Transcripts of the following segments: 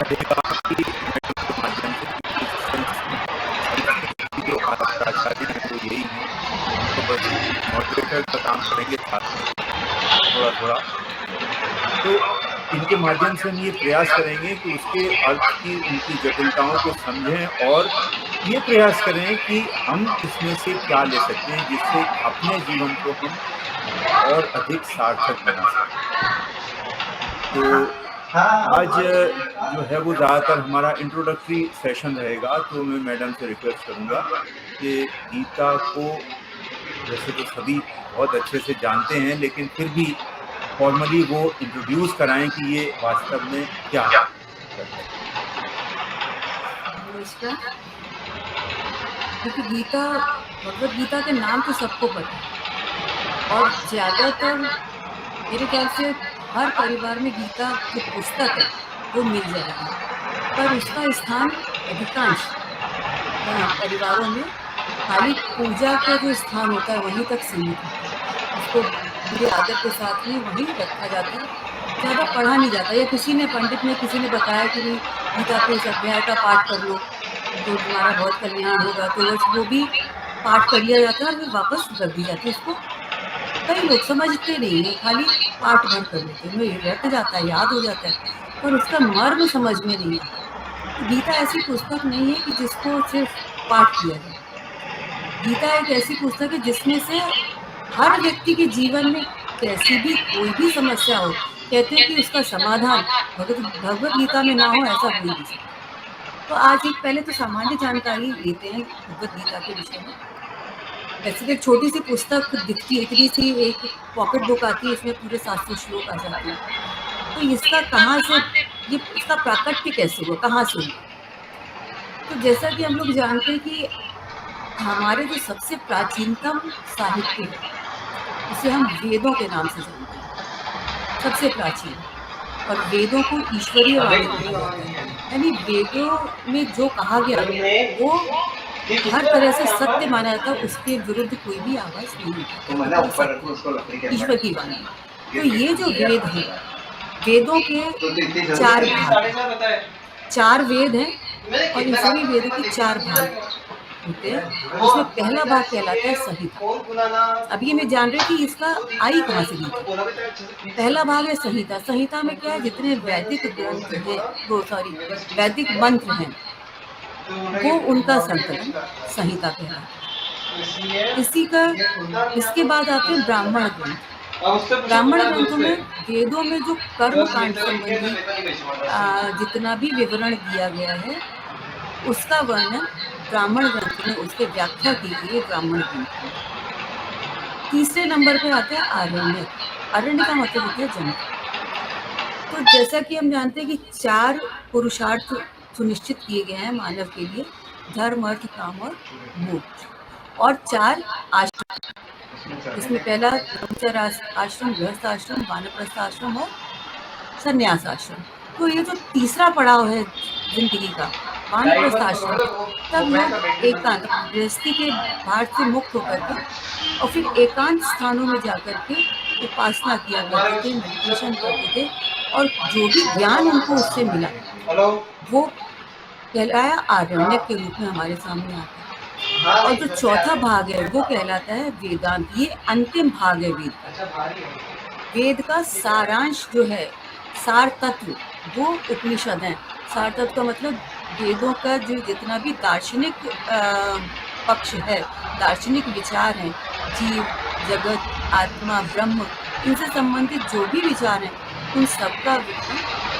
रहेगा कि मैडम के माध्यम से, क्योंकि जो प्राचार्य हैं वो यही हैं, तो बस मॉडरेटर का काम करेंगे साथ में थोड़ा थोड़ा। तो इनके माध्यम से हम ये प्रयास करेंगे कि उसके अर्थ की, उनकी जटिलताओं को समझें और ये प्रयास करें कि हम इसमें से क्या ले सकते हैं जिससे अपने जीवन को हम और अधिक सार्थक बना सकें। तो आज जो है वो ज़्यादातर हमारा इंट्रोडक्टरी सेशन रहेगा, तो मैं मैडम से रिक्वेस्ट करूंगा कि गीता को वैसे तो सभी बहुत अच्छे से जानते हैं, लेकिन फिर भी फॉर्मली वो इंट्रोड्यूस कराएं कि ये वास्तव में क्या है। नमस्कार। देखिए, गीता, भगवत गीता के नाम तो सबको पता है और ज़्यादातर मेरे ख्याल से हर परिवार में गीता जो पुस्तक है वो मिल जाएगी, पर उसका स्थान अधिकांश परिवारों में खाली पूजा का जो स्थान होता है वहीं तक सीमित होता है। उसको पूरे आदर के साथ में वहीं रखा जाता है, ज़्यादा पढ़ा नहीं जाता। या किसी ने, पंडित ने, किसी ने बताया कि नहीं गीता के इस अध्याय का पाठ कर लो तो तुम्हारा बहुत कल्याण होगा, तो बस वो भी पाठ कर लिया जाता है और फिर वापस रख दी जाती है। उसको कई लोग समझते नहीं है, खाली पाठ भर कर लेते हैं, ये रट जाता है, याद हो जाता है, पर उसका मर्म समझ में नहीं आता। तो गीता ऐसी पुस्तक नहीं है कि जिसको सिर्फ पाठ किया जाए। गीता एक ऐसी पुस्तक है जिसमें से हर व्यक्ति के जीवन में कैसी भी कोई भी समस्या हो, कहते हैं कि उसका समाधान भगवत गीता में ना हो ऐसा हो ही नहीं सकता। तो आज एक पहले तो सामान्य जानकारी लेते हैं भगवत गीता के विषय में। वैसे तो एक छोटी सी पुस्तक दिखती है, इतनी सी एक पॉकेट बुक आती है, इसमें पूरे 700 श्लोक आ जाते हैं। तो इसका कहाँ से, ये इसका प्राकट्य कैसे हुआ, कहाँ से हुआ? तो जैसा कि हम लोग जानते हैं कि हमारे जो सबसे प्राचीनतम साहित्य है उसे हम वेदों के नाम से जानते हैं, सबसे प्राचीन। और वेदों को ईश्वरीय वाणी कहा जाता है, यानी वेदों में जो कहा गया वो हर तरह से सत्य माना जाता है, उसके विरुद्ध कोई भी आवाज नहीं होती, ईश्वर की वाणी। तो ये जो वेद है, वेदों के 4 भाग, 4 वेद हैं और इन सभी वेदों के 4 भाग होते हैं। उसमें पहला भाग कहलाता है संहिता। अब ये मैं जान रही कि इसका आई कहाँ से गीता। पहला भाग है संहिता। संहिता में क्या है, जितने वैदिक ग्रंथ हैं, वो वैदिक मंत्र हैं, वो उनका संकलन संहिता कहलाता है। इसके बाद आते हैं ब्राह्मण ग्रंथ। ब्राह्मण ग्रंथों में वेदों में जो कर्म कांड संबंधी जितना भी विवरण दिया गया है उसका वर्णन ब्राह्मण ग्रंथ में, उसके व्याख्या की गई ब्राह्मण ग्रंथ में। तीसरे नंबर पे आता है आरण्य। आरण्य का मतलब होता है जंगल। तो जैसा कि हम जानते हैं कि 4 पुरुषार्थ सुनिश्चित किए गए हैं मानव के लिए, धर्म, अर्थ, काम और मोक्ष, और 4 आश्रम। इसमें पहला ब्रह्मचर्य आश्रम, गृहस्थ आश्रम, वानप्रस्थ आश्रम और संन्यास आश्रम। तो ये जो तीसरा पड़ाव है जिंदगी का, वानप्रस्थ आश्रम, तब लोग एकांत गृहस्थी के भार से मुक्त होकर के और फिर एकांत स्थानों में जाकर के उपासना किया करते थे, मेडिटेशन करते थे, और जो भी ज्ञान उनको उससे मिला वो कहलाया आरण्य के रूप में हमारे सामने आता है। और जो चौथा भाग है वो कहलाता है वेदांत। ये अंतिम भाग है वेद का। वेद का सारांश जो है, सार तत्व, वो उपनिषद है। सार तत्व का मतलब वेदों का जो जितना भी दार्शनिक पक्ष है, दार्शनिक विचार हैं, जीव, जगत, आत्मा, ब्रह्म, इनसे संबंधित जो भी विचार हैं, उन सबका विवरण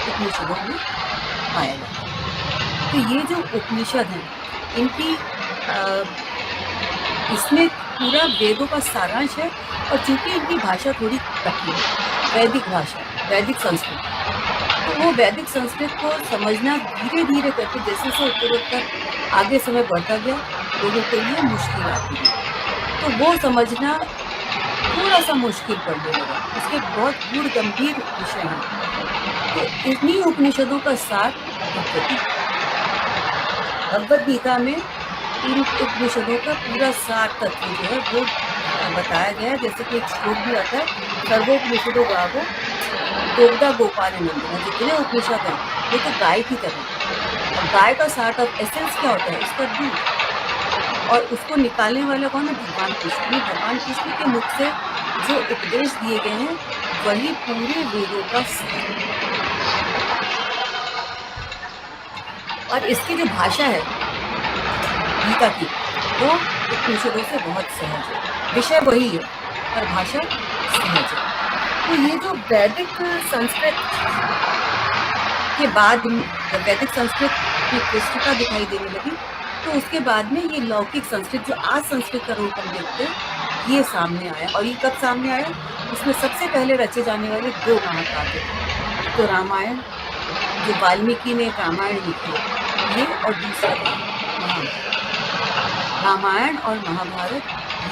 उपनिषदों में पाया जाता है। तो ये जो उपनिषद हैं, इनकी इसमें पूरा वेदों का सारांश है। और चूंकि इनकी भाषा थोड़ी कठिन है, वैदिक भाषा, वैदिक संस्कृत, तो वो वैदिक संस्कृत को समझना धीरे धीरे करके जैसे से उत्तरोत्तर आगे समय बढ़ता गया, लोगों के लिए मुश्किल आती है। तो वो समझना थोड़ा सा मुश्किल पड़ने लगा। उसके बहुत गूढ़ गंभीर विषय हैं। तो इन्हीं उपनिषदों का सार भगवत गीता में इन उपनिषदों का पूरा सार तत्व जो है वो बताया गया है। जैसे कि एक श्लोक भी आता है, सर्वोपनिषदो गावो गोवदा गोपाल नंदना, जितने उपनिषद हैं वो तो गाय की तरह। और गाय का सार्ट ऑफ एसेंस क्या होता है? उसका दूध। और उसको निकालने वाला कौन है? भगवान कृष्ण। ये भगवान कृष्ण के मुख से जो उपदेश दिए गए हैं वही पूरे वेदों का सार है। और इसकी जो भाषा है गीता की, वो उपनिषदों से बहुत सहज है। विषय वही है पर भाषा सहज है। तो ये जो वैदिक संस्कृत के बाद जब वैदिक संस्कृत की पुष्टता दिखाई देने लगी, तो उसके बाद में ये लौकिक संस्कृत, जो आज संस्कृत का रूप हम देखते हैं, ये सामने आया। और ये कब सामने आया? इसमें सबसे पहले रचे जाने वाले 2 महाकाव्य थे। तो रामायण, जो वाल्मीकि ने रामायण लिखी, ये, और दूसरा महाभारत। रामायण और महाभारत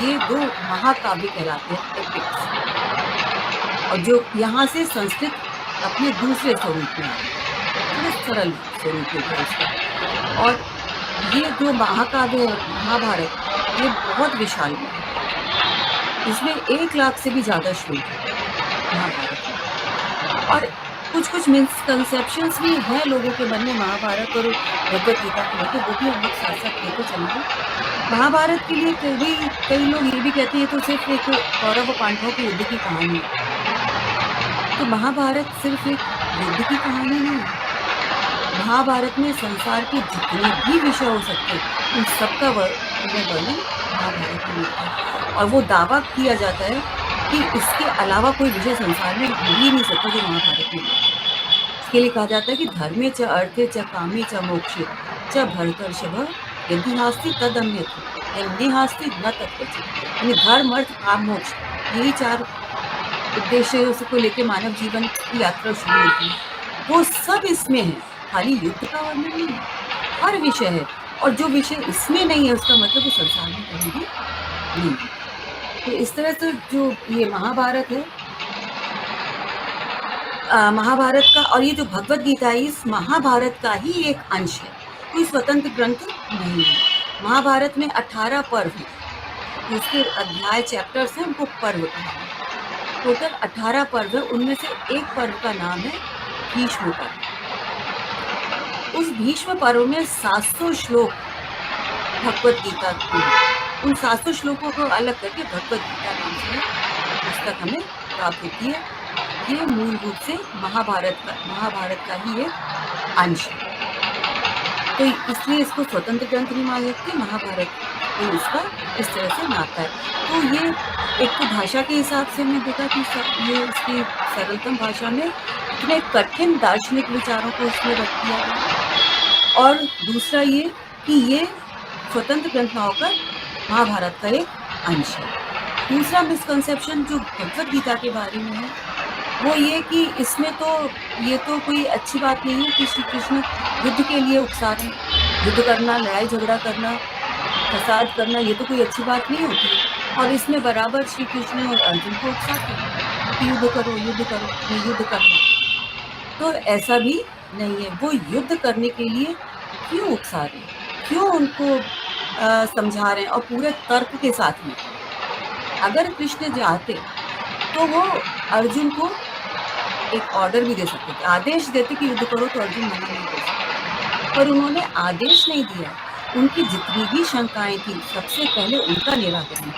ये 2 महाकाव्य कहलाते हैं, एपिक्स। और जो यहाँ से संस्कृत अपने दूसरे स्वरूप में आई, थोड़े सरल स्वरूप है इसका। और ये जो महाकाव्य है महाभारत, ये बहुत विशाल है। इसमें 1 लाख से भी ज़्यादा श्लोक है महाभारत में। और कुछ मिसकंसेप्शंस भी हैं लोगों के मन में महाभारत और भगवत गीता को लेकर, वो भी हम लोग साथ साथ लेकर चलेंगे। महाभारत के लिए कई लोग ये भी कहते हैं तो सिर्फ एक कौरव और पांडवों के युद्ध की कहानी है। तो महाभारत सिर्फ एक युद्ध की कहानी नहीं है। महाभारत में संसार के जितने भी विषय हो सकते हैं, उन सबका वर्णन महाभारत में होता है। और वो दावा किया जाता है कि इसके अलावा कोई विषय संसार में हो ही नहीं सकता जो महाभारत में है। इसके लिए कहा जाता है कि धर्मे च अर्थे च कामे च मोक्षे च भरतर्षभ यदि हास्ति तदन्यत्र यदि हास्ति न तत्क्वचित्। यानी धर्म, अर्थ, काम, मोक्ष, यही 4 उद्देश्यों को लेकर मानव जीवन की यात्रा शुरू होती है। वो सब इसमें है, खाली युद्ध का वर्णन नहीं है, हर विषय है। और जो विषय इसमें नहीं है उसका मतलब वो संसार में कहीं भी नहीं है। तो इस तरह से जो ये महाभारत है, महाभारत का, और ये जो भगवत गीता है, इस महाभारत का ही एक अंश है, कोई स्वतंत्र ग्रंथ नहीं है। महाभारत में 18 पर्व हैं, उसके अध्याय, चैप्टर्स हैं, उनको पर्व कहा है। टोटल 18 पर्व है, उनमें से एक पर्व का नाम है भीष्म पर्व। उस भीष्म पर्व में 700 श्लोक भगवत गीता के, उन 700 श्लोकों को अलग करके भगवत गीता नाम से पुस्तक हमें प्राप्त होती है। ये मूल रूप से महाभारत का ही एक अंश है। तो इसलिए इसको स्वतंत्र ग्रंथ नहीं मान सकते। महाभारत तो इसका इस तरह से नाता है। तो ये एक तो भाषा के हिसाब से हमने देखा कि ये इसकी सरलतम भाषा में इतने कठिन दार्शनिक विचारों को इसमें रख दिया गया। और दूसरा ये कि ये स्वतंत्र ग्रंथ ना होकर महाभारत का एक अंश है। दूसरा मिसकंसेप्शन जो भगवत गीता के बारे में है वो ये कि इसमें तो ये तो कोई अच्छी बात नहीं है कि श्री कृष्ण युद्ध के लिए उकसा रहे हैं। युद्ध करना, लड़ाई झगड़ा करना, फसाद करना, ये तो कोई अच्छी बात नहीं होती। और इसमें बराबर श्री कृष्ण और अर्जुन को उकसाते हैं कि युद्ध करो, मैं युद्ध करना। तो ऐसा भी नहीं है। वो युद्ध करने के लिए क्यों उकसा रहे हैं, क्यों उनको समझा रहे हैं, और पूरे तर्क के साथ में। अगर कृष्ण चाहते तो वो अर्जुन को एक ऑर्डर भी दे सकते थे, आदेश देते कि युद्ध करो, तो अर्जुन मना नहीं कर सकते। पर उन्होंने आदेश नहीं दिया। उनकी जितनी भी शंकाएं थी सबसे पहले उनका निराकरण,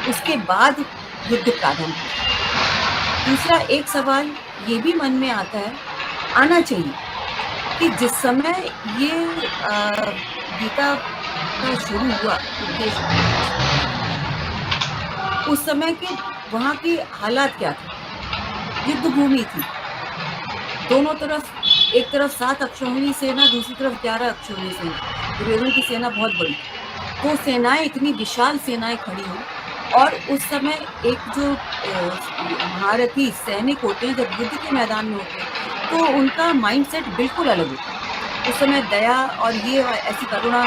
उसके बाद युद्ध प्रारंभ। दूसरा एक सवाल ये भी मन में आना चाहिए कि जिस समय ये गीता का शुरू हुआ उद्देश्य, उस समय के वहाँ की हालात क्या थे? युद्ध भूमि थी, दोनों तरफ, एक तरफ 7 अक्षौहिणी सेना, दूसरी तरफ 11 अक्षौहिणी सेना। दुर्योधन की सेना बहुत बड़ी, तो सेनाएं, इतनी विशाल सेनाएं खड़ी हों। और उस समय एक जो महारथी सैनिक होते हैं जब युद्ध के मैदान में होते हैं तो उनका माइंडसेट बिल्कुल अलग होता है। उस समय दया और ये ऐसी करुणा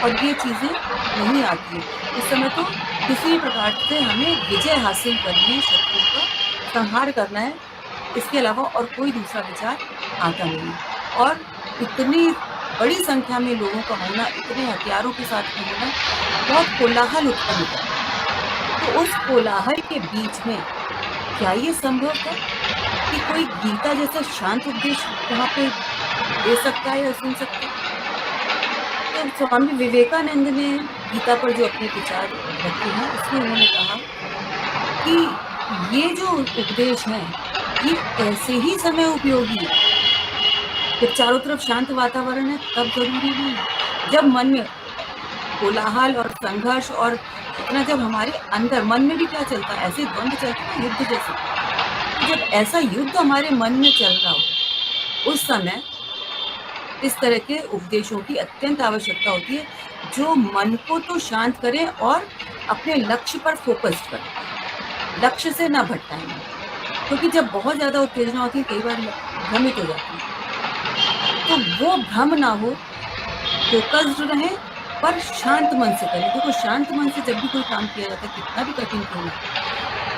और ये चीज़ें नहीं आती है। उस समय तो किसी प्रकार से हमें विजय हासिल करनी है, शत्रुओं का संहार करना है, इसके अलावा और कोई दूसरा विचार आता नहीं है। और इतनी बड़ी संख्या में लोगों का होना, इतने हथियारों के साथ में होना, बहुत कोलाहल उत्पन्न होता है। तो उस कोलाहल के बीच में क्या ये संभव था कि कोई गीता जैसा शांत उपदेश वहाँ पे दे सकता है या सुन सकता है? तो स्वामी विवेकानंद ने गीता पर जो अपने विचार रखे हैं, उसमें उन्होंने कहा कि ये जो उपदेश है, ये ऐसे ही समय उपयोगी है। जब चारों तरफ शांत वातावरण है, तब ज़रूरी नहीं है। जब मन में कोलाहल और संघर्ष और इतना जब हमारे अंदर मन में भी क्या चलता है, ऐसे द्वंद चलता है युद्ध जैसे। तो जब ऐसा युद्ध हमारे मन में चल रहा हो, उस समय इस तरह के उपदेशों की अत्यंत आवश्यकता होती है, जो मन को तो शांत करें और अपने लक्ष्य पर फोकस्ड करें, लक्ष्य से ना भटकाएं। क्योंकि जब बहुत ज़्यादा उत्तेजना होती है, कई बार भ्रमित हो जाती है, तो वो भ्रम ना हो, फोकस्ड रहें पर शांत मन से करें। देखो, शांत मन से जब भी कोई काम किया जाता है, कितना भी कठिन क्यों ना,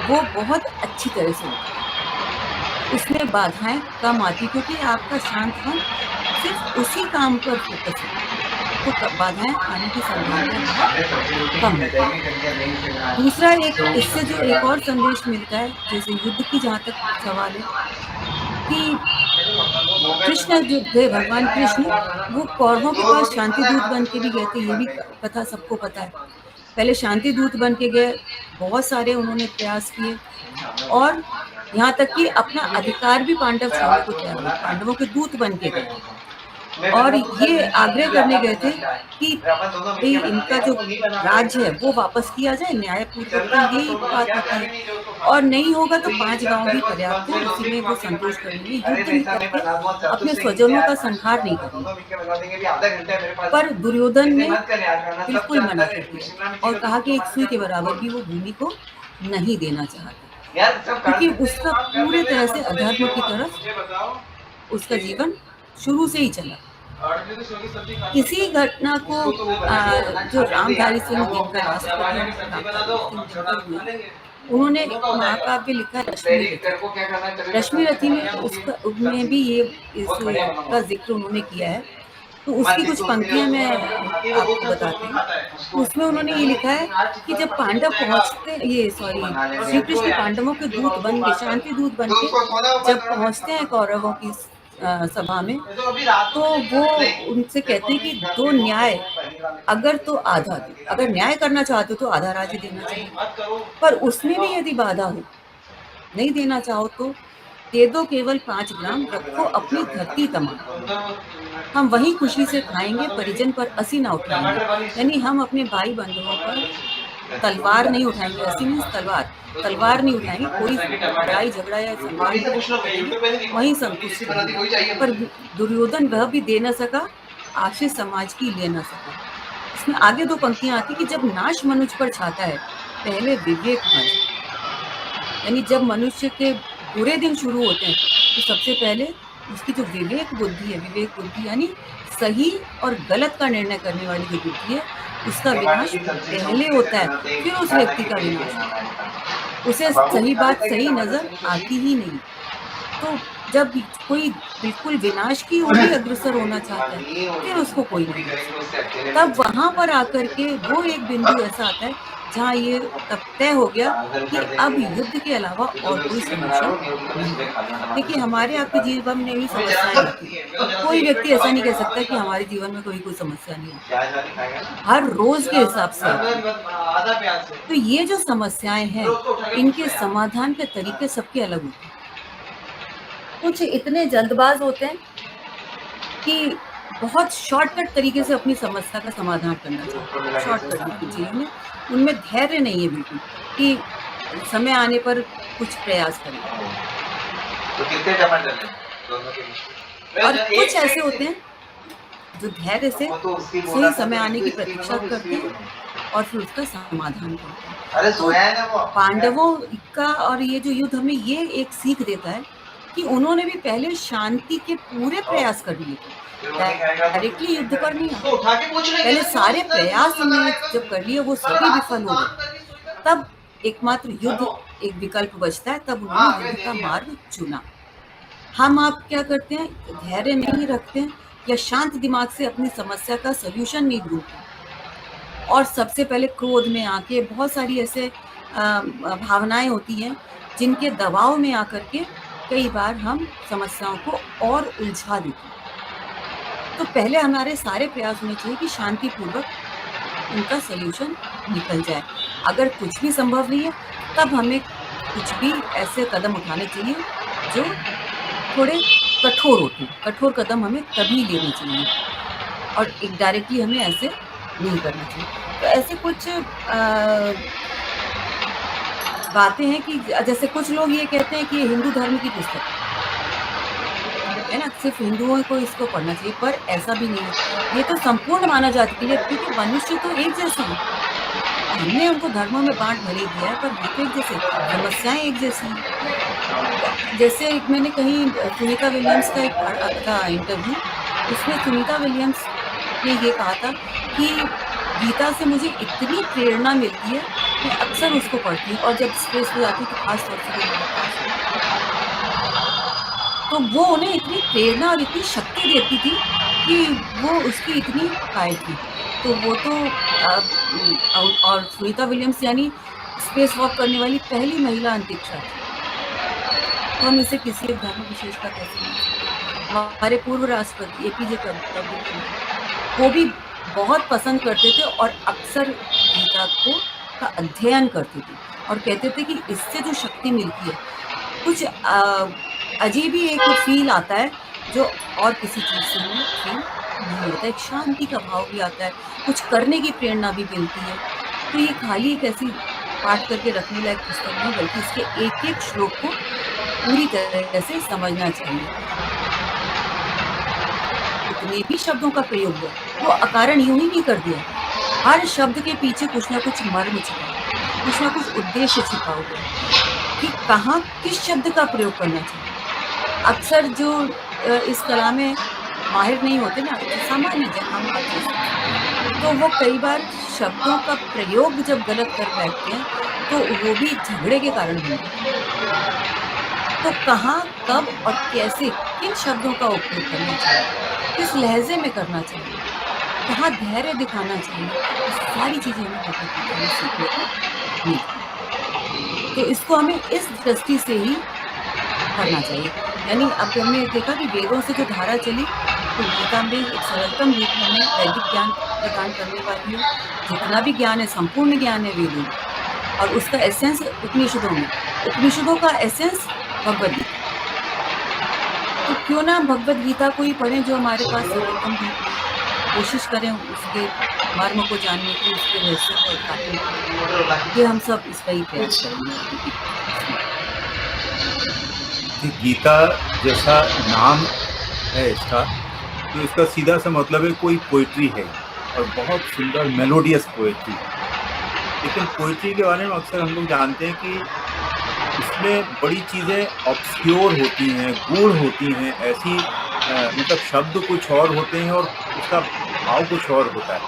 वो बहुत अच्छी तरह से होता है। उसमें बाधाएं कम आती, क्योंकि आपका शांत मन सिर्फ उसी काम पर फोकस है, तो बाधाएं आने की संभावना कम है। दूसरा, एक इससे जो एक और संदेश मिलता है, जैसे युद्ध की जहाँ तक सवाल है, कि कृष्ण जो थे, भगवान कृष्ण, वो कौरवों के पास शांति दूत बन के भी गए थे। ये भी कथा सबको पता है। पहले शांति दूत बन के गए, बहुत सारे उन्होंने प्रयास किए, और यहाँ तक कि अपना अधिकार भी पांडव छोड़ने को तैयार हुए, पांडवों के दूत बन के गए, और ये आग्रह करने गए थे कि भाई इनका जो राज्य है वो वापस किया जाए न्यायपूर्वक। तो यही बात होती है, और नहीं होगा तो 5 गांव भी पर्याप्त है, उसी में वो संतोष करेंगे, युद्ध नहीं करके अपने स्वजनों का संहार नहीं करेंगे। पर दुर्योधन ने बिल्कुल मना कर दिया और कहा कि एक सुई के बराबर भी वो भूमि को नहीं देना चाहता, क्योंकि उसका पूरी तरह से अधर्म की तरफ उसका जीवन शुरू से ही चला। इसी घटना को जो रामधारी सिंह दिनकर राष्ट्रपति, उन्होंने महाकाव्य लिखा रश्मि रथी में, उसमें भी ये इसका जिक्र उन्होंने किया है। तो उसकी कुछ पंक्तियां मैं आपको बताती हूँ। उसमें उन्होंने ये लिखा है कि जब पांडव पहुंचते, श्री कृष्ण पांडवों के दूत बन के, शांति दूत बन के जब पहुंचते हैं कौरवों की सभा में, तो वो उनसे कहते हैं कि दो न्याय, अगर तो आधा दे, अगर न्याय करना चाहते हो तो आधा राज्य देना चाहिए, पर उसमें भी यदि बाधा हो, नहीं देना चाहो तो दे दो केवल 5 ग्राम, रखो अपनी धरती तमाम, हम वही खुशी से खाएंगे, परिजन पर असी ना उठाएंगे। यानी हम अपने भाई बंधुओं पर तलवार नहीं उठाएंगे, असी मीन्स तलवार नहीं उठाएंगे, कोई लड़ाई झगड़ा या वही संतुष्ट रहेंगे। पर दुर्योधन वह भी दे न सका, आशीष समाज की ले न सका। इसमें आगे 2 पंक्तियां आती कि जब नाश मनुष्य पर छाता है, पहले विवेक बन, यानी जब मनुष्य के बुरे दिन शुरू होते हैं, तो सबसे पहले उसकी जो विवेक बुद्धि है, विवेक बुद्धि यानी सही और गलत का निर्णय करने वाली जो बुद्धि है, उसका विनाश पहले होता है, फिर उस व्यक्ति का विनाश होता है। उसे सही बात सही नजर आती ही नहीं। तो जब कोई बिल्कुल विनाश की ओर ही अग्रसर होना चाहता है, फिर उसको कोई नहीं। तब वहां पर आकर के वो एक बिंदु ऐसा आता है जहाँ ये तब तय हो गया कि अब युद्ध के अलावा और कोई समस्या नहीं। देखिए, हमारे आपके जीवन में भी समस्याएं होती है, कोई व्यक्ति ऐसा नहीं कह सकता कि हमारे जीवन में कोई समस्या नहीं है, हर रोज के हिसाब से। तो ये जो समस्याएं हैं, इनके समाधान के तरीके सबके अलग होते हैं। कुछ इतने जल्दबाज होते हैं कि बहुत शॉर्टकट तरीके से अपनी समस्या का समाधान करना चाहते हैं, शॉर्टकट की चीज़ों में उनमें धैर्य नहीं है बिल्कुल, कि समय आने पर कुछ प्रयास करें। तो कितने टमाटर हैं दोनों के बीच? और कुछ ऐसे होते हैं जो धैर्य से सही समय आने की प्रतीक्षा करते हैं और फिर उसका समाधान करते हैं। अरे सोया है ना वो। पांडवों का और ये जो युद्ध हमें ये एक सीख देता है कि उन्होंने भी पहले शांति के पूरे प्रयास कर लिए थे, डायरेक्टली युद्ध पर नहीं आए। पहले सारे प्रयास उन्होंने जब कर लिए, वो सभी विफल हो गए, तब एकमात्र युद्ध एक विकल्प बचता है, तब उन्होंने युद्ध का मार्ग चुना। हम आप क्या करते हैं, धैर्य नहीं रखते हैं या शांत दिमाग से अपनी समस्या का सल्यूशन नहीं ढूंढते, और सबसे पहले क्रोध में आके बहुत सारी ऐसे भावनाएं होती हैं जिनके दबाव में आकर के कई बार हम समस्याओं को और उलझा देते हैं। तो पहले हमारे सारे प्रयास होने चाहिए कि शांतिपूर्वक उनका सॉल्यूशन निकल जाए। अगर कुछ भी संभव नहीं है, तब हमें कुछ भी ऐसे कदम उठाने चाहिए जो थोड़े कठोर होते हैं। कठोर कदम हमें तभी लेने चाहिए और एक डायरेक्टली हमें ऐसे नहीं करना चाहिए। तो ऐसे कुछ बातें हैं कि जैसे कुछ लोग ये कहते हैं कि ये हिंदू धर्म की पुस्तक है ना, सिर्फ हिंदुओं को इसको पढ़ना चाहिए, पर ऐसा भी नहीं है। ये तो संपूर्ण मानव जाति के लिए, क्योंकि मनुष्य तो एक जैसे हैं। हमने उनको धर्मों में बाँट भले ही दिया है, पर वो तो एक जैसे, समस्याएँ एक जैसी हैं। जैसे एक मैंने कहीं सुनीता विलियम्स का एक पढ़ा था इंटरव्यू, उसमें सुनीता विलियम्स ने ये कहा था कि गीता से मुझे इतनी प्रेरणा मिलती है, मैं अक्सर उसको पढ़ती हूँ और जब स्ट्रेस हो जाती हूँ तो खास तौर से वो मेरे पास होती है। तो वो उन्हें इतनी प्रेरणा और इतनी शक्ति देती थी कि वो उसकी इतनी कायल थी। तो वो तो और सुनीता विलियम्स यानी स्पेस वॉक करने वाली पहली महिला अंतरिक्षयात्री। तो हम इसे किसी एक धर्म विशेष का कैसे मान सकते हैं। हमारे पूर्व राष्ट्रपति एपीजे अब्दुल कलाम वो भी बहुत पसंद करते थे और अक्सर गीता का अध्ययन करते थे और कहते थे कि इससे जो शक्ति मिलती है, कुछ अजीब ही एक फील आता है जो और किसी चीज़ से हमें फील नहीं होता। एक शांति का भाव भी आता है, कुछ करने की प्रेरणा भी मिलती है। तो ये खाली एक ऐसी पाठ करके रखने लायक पुस्तक नहीं, बल्कि इसके एक-एक श्लोक को पूरी तरह से समझना चाहिए। जितने भी शब्दों का प्रयोग हुआ, वो अकारण यूँ ही नहीं कर दिया। हर शब्द के पीछे कुछ ना कुछ मर्म छिपा है, कुछ ना कुछ उद्देश्य छिपा हुआ है कि कहाँ किस शब्द का प्रयोग करना चाहिए। अक्सर जो इस कला में माहिर नहीं होते ना, सामान्य जन हम तो वो कई बार शब्दों का प्रयोग जब गलत कर बैठते हैं, तो वो भी झगड़े के कारण होते हैं। तो कहाँ, कब और कैसे किन शब्दों का उपयोग करना चाहिए, किस लहज़े में करना चाहिए, कहाँ धैर्य दिखाना चाहिए, ये सारी चीज़ें हमें भगवद गीता में सीखने को मिलती। तो इसको हमें इस दृष्टि से ही करना चाहिए। यानी अब हमने देखा कि वेदों से जो धारा चली, तो गीता में एक सरलतम रूप में हमें वैदिक ज्ञान प्रदान करने वाली है। जितना भी ज्ञान है, संपूर्ण ज्ञान है वेदों में, और उसका एसेंस उपनिषदों में। उपनिषदों का एसेंस भगवद गीता। तो क्यों ना भगवद गीता को ही पढ़ें, जो हमारे पास सरलतम रूप में, कोशिश करें उसके मर्म को जानने की, उसके रहस्य को उठाने की। ये हम सब इसका ही प्रयास करेंगे। गीता जैसा नाम है इसका, तो इसका सीधा सा मतलब है कोई पोइट्री है और बहुत सुंदर मेलोडियस पोइट्री। लेकिन पोइट्री के बारे में अक्सर हम लोग जानते हैं कि इसमें बड़ी चीज़ें ऑब्स्क्योर होती हैं, गूढ़ होती हैं, ऐसी मतलब शब्द कुछ और होते हैं और उसका भाव कुछ और होता है।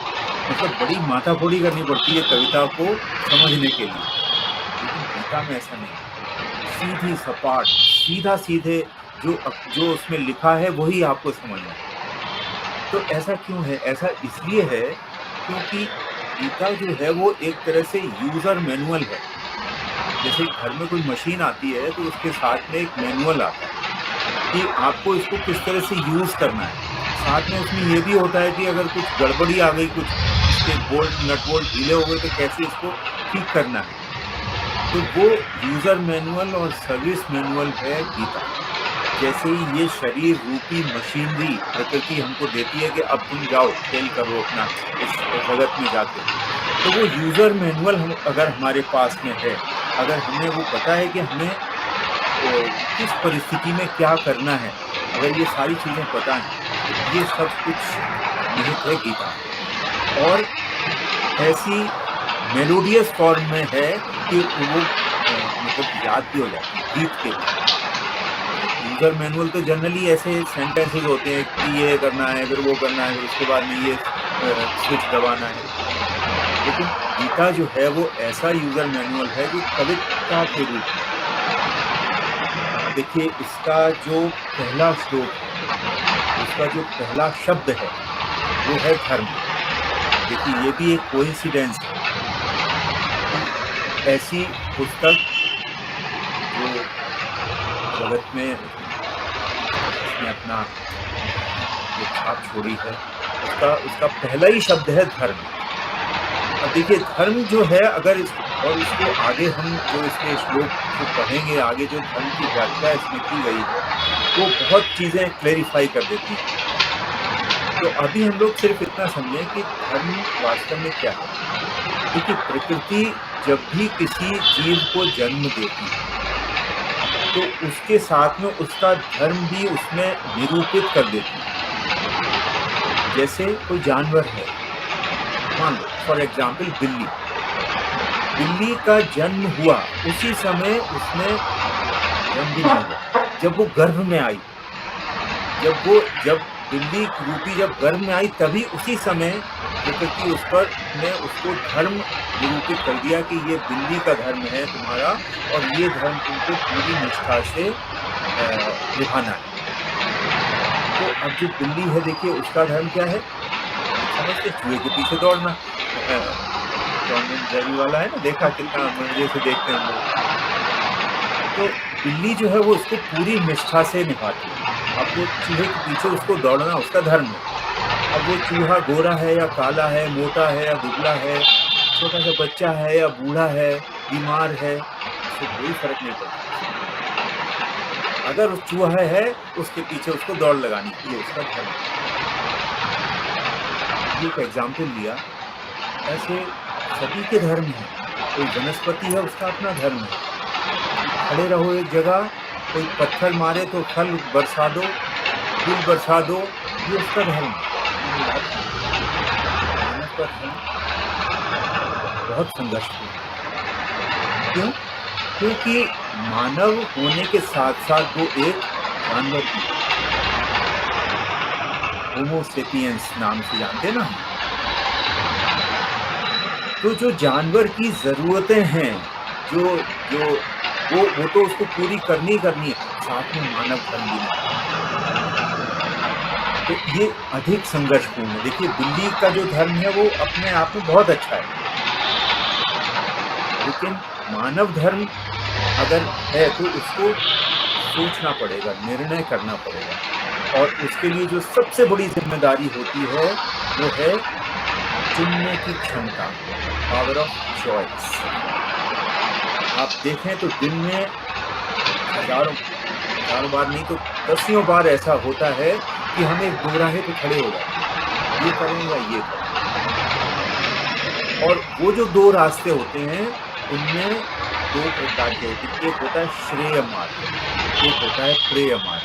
मतलब बड़ी माथाफोड़ी करनी पड़ती है कविता को समझने के लिए। लेकिन गीता में ऐसा नहीं, सीधी सपाट, सीधा सीधे जो उसमें लिखा है वही आपको समझना है। तो ऐसा क्यों है? ऐसा इसलिए है क्योंकि गीता जो है वो एक तरह से यूज़र मैनुअल है। जैसे घर में कोई मशीन आती है तो उसके साथ में एक मैनुअल आता है कि आपको इसको किस तरह से यूज़ करना है। साथ में उसमें ये भी होता है कि अगर कुछ गड़बड़ी आ गई, कुछ इसके बोल्ट नट बोल्ट ढीले हो गए, तो कैसे इसको ठीक करना है। तो वो यूज़र मैनुअल और सर्विस मैनुअल है गीता। जैसे ही ये शरीर रूपी मशीनरी प्रकृति हमको देती है कि अब तुम जाओ खेल करो अपना इस जगत में जाके, तो वो यूज़र मैनुअल हम अगर हमारे पास में है, अगर हमें वो पता है कि हमें किस परिस्थिति में क्या करना है, अगर ये सारी चीज़ें पता हैं, तो ये सब कुछ निहित है गीता। और ऐसी मेलोडियस फॉर्म में है कि वो मतलब याद भी हो जाती है गीत के। यूज़र मैनुअल तो जनरली ऐसे सेंटेंसेस होते हैं कि ये करना है, फिर वो करना है, फिर उसके बाद में ये स्विच दबाना है। लेकिन गीता जो है वो ऐसा यूज़र मैनुअल है जो कविता के रूप में। देखिए इसका जो पहला श्लोक है, उसका जो पहला शब्द है वो है धर्म। देखिए ये भी एक कोइंसिडेंस है। ऐसी पुस्तक जो जगत में इसने अपना जो छाप छोड़ी है, उसका पहला ही शब्द है धर्म। अब देखिए धर्म जो है, अगर और इसको आगे हम जो इसके श्लोक को पढ़ेंगे, आगे जो धर्म की व्याख्या इसमें की गई है वो बहुत चीज़ें क्लेरिफाई कर देती हैं। तो अभी हम लोग सिर्फ इतना समझें कि धर्म वास्तव में क्या है। देखिए प्रकृति जब भी किसी जीव को जन्म देती है तो उसके साथ में उसका धर्म भी उसमें निरूपित कर देती है। जैसे कोई जानवर है, मान लो फॉर एग्जाम्पल बिल्ली का जन्म हुआ उसी समय उसमें जन्म भी नहीं हुआ, जब वो गर्भ में आई, जब बिल्ली रूपी जब गर्भ में आई तभी उसी समय प्रकृति उस पर ने उसको धर्म निरूपित कर दिया कि ये बिल्ली का धर्म है तुम्हारा और ये धर्म तुमको पूरी निष्ठा से निभाना है। तो अब जो बिल्ली है देखिए उसका धर्म क्या है, समझते चूहे के पीछे दौड़ना। टॉम एंड जेरी वाला है ना, देखा कितना मजे से देखते हैं हम लोग। तो बिल्ली जो है वो उसको पूरी निष्ठा से निभाती है। अब वो चूहे के पीछे उसको दौड़ना उसका धर्म है। अब वो चूहा गोरा है या काला है, मोटा है या दुबला है, छोटा सा बच्चा है या बूढ़ा है, बीमार है, उससे कोई फर्क नहीं पड़ता। अगर उस चूहा है उसके पीछे उसको दौड़ लगानी, ये उसका धर्म है। एक एग्जाम्पल लिया, ऐसे सभी के धर्म है। कोई वनस्पति है उसका अपना धर्म है, खड़े रहो एक जगह, कोई पत्थर मारे तो फल बरसा दो, फूल बरसा दो, ये उसका धर्म है। मानव का धर्म बहुत संघर्षपूर्ण है। क्यों? क्योंकि मानव होने के साथ साथ वो एक जानवर भी है। होमो सेपियंस नाम से जानते ना। तो जो जानवर की जरूरतें हैं, जो वो तो उसको पूरी करनी है, साथ में मानव धर्म भी नहीं। तो ये अधिक संघर्षपूर्ण है। देखिए बिल्ली का जो धर्म है वो अपने आप में बहुत अच्छा है, लेकिन मानव धर्म अगर है तो उसको सोचना पड़ेगा, निर्णय करना पड़ेगा, और उसके लिए जो सबसे बड़ी जिम्मेदारी होती है वो है चुनने की क्षमता, पावर ऑफ चॉइस। आप देखें तो दिन में हजारों बार नहीं तो दसियों बार ऐसा होता है कि हम एक दोराहे पे खड़े हो जाते हैं, ये करें या ये करें। और वो जो दो रास्ते होते हैं उनमें दो प्रकार के होते हैं। एक होता है श्रेय मार्ग, एक होता है प्रेय मार्ग।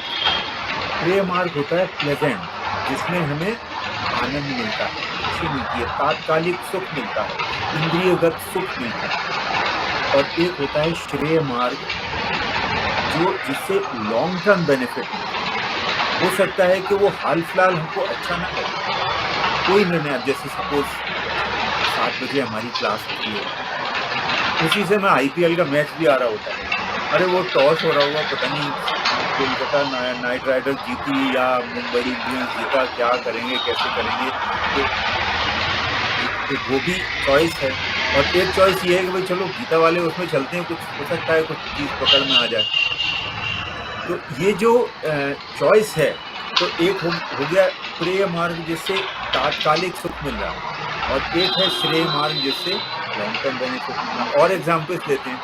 प्रेय मार्ग होता है प्लेजेंट, जिसमें हमें आनंद मिलता है, खुशी मिलती है, तात्कालिक सुख मिलता है, इंद्रियगत सुख मिलता है। और एक होता है श्रेय मार्ग, जो जिससे लॉन्ग टर्म बेनिफिट मिलता है। हो सकता है कि वो हाल फिलहाल हमको अच्छा ना करे, कोई निर्णय, जैसे सपोज 7 बजे हमारी क्लास होती है, उसी से मैं IPL का मैच भी आ रहा होता है, अरे वो टॉस हो रहा होगा, पता नहीं कोलकाता नाइट राइडर्स जीती या मुंबई इंडियंस जीता, क्या करेंगे कैसे करेंगे। तो वो भी चॉइस है। और एक चॉइस ये है कि भाई चलो गीता वाले उसमें चलते हैं, कुछ हो सकता है कुछ चीज़ पकड़ में आ जाए। तो ये जो चॉइस है, तो एक हो गया प्रेय मार्ग जिससे तात्कालिक सुख मिल रहा है, और एक है श्रेय मार्ग जिससे लॉन्ग टर्म बेनिफिट मिल रहा है। और एग्जाम्पल्स लेते हैं,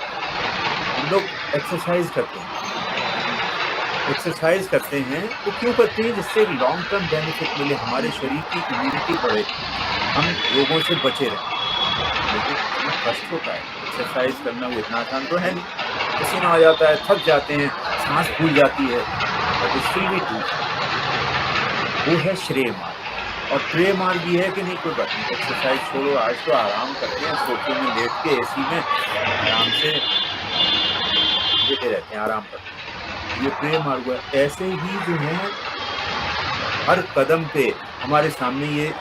हम लोग एक्सरसाइज करते हैं तो क्यों करते हैं? जिससे लॉन्ग टर्म बेनिफिट मिले, हमारे शरीर की इम्यूनिटी बढ़े, हम रोगों से बचे रहें। लेकिन कष्ट होता है एक्सरसाइज करना, वो इतना आसान तो है नहीं, पसीना आ जाता है, थक जाते हैं, सांस फूल जाती है, बट स्टिल वी डू। वो है श्रेय मार्ग। और प्रेय मार्ग ये है कि नहीं कोई बात नहीं, एक्सरसाइज छोड़ो, आज तो आराम करते हैं, सोफे में लेट के AC में आराम से लेटे रहते हैं, आराम करते हैं, ये प्रेय मार्ग है। ऐसे ही जो है हर कदम पे हमारे सामने ये